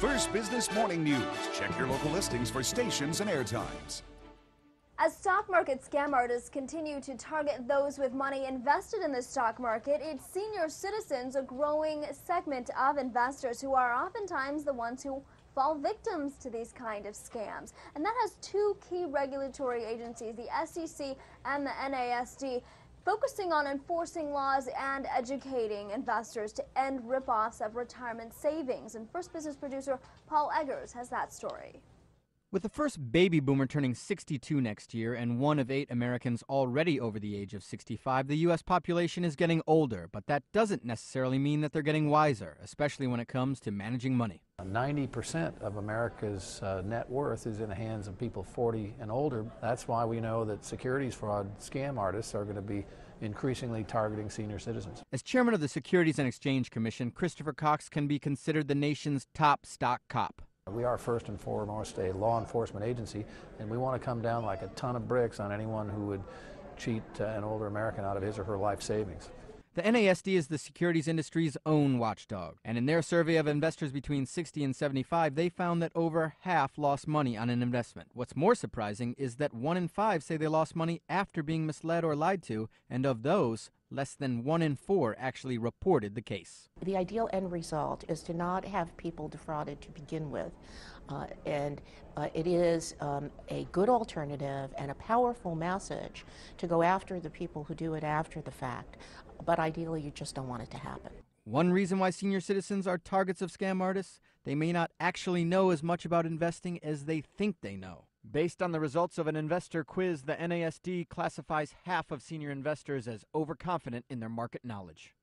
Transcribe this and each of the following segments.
First Business Morning News. Check your local listings for stations and airtimes. As stock market scam artists continue to target those with money invested in the stock market, it's senior citizens, a growing segment of investors who are oftentimes the ones who fall victims to these kind of scams. And that has two key regulatory agencies, the SEC and the NASD, focusing on enforcing laws and educating investors to end rip-offs of retirement savings. And First Business producer Paul Eggers has that story. With the first baby boomer turning 62 next year and 1 of 8 Americans already over the age of 65, the U.S. population is getting older, but that doesn't necessarily mean that they're getting wiser, especially when it comes to managing money. 90% of America's net worth is in the hands of people 40 and older. That's why we know that securities fraud scam artists are going to be increasingly targeting senior citizens. As chairman of the Securities and Exchange Commission, Christopher Cox can be considered the nation's top stock cop. We are first and foremost a law enforcement agency, and we want to come down like a ton of bricks on anyone who would cheat an older American out of his or her life savings. The NASD is the securities industry's own watchdog, and in their survey of investors between 60 and 75, they found that over half lost money on an investment. What's more surprising is that 1 in 5 say they lost money after being misled or lied to, and of those, less than 1 in 4 actually reported the case. The ideal end result is to not have people defrauded to begin with, and it is a good alternative and a powerful message to go after the people who do it after the fact, but ideally you just don't want it to happen. One reason why senior citizens are targets of scam artists, they may not actually know as much about investing as they think they know. Based on the results of an investor quiz, the NASD classifies half of senior investors as overconfident in their market knowledge.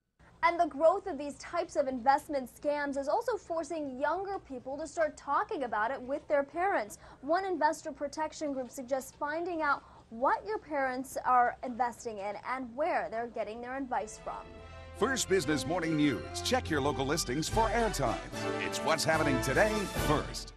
And the growth of these types of investment scams is also forcing younger people to start talking about it with their parents. One investor protection group suggests finding out what your parents are investing in and where they're getting their advice from. First Business Morning News. Check your local listings for airtime. It's what's happening today first.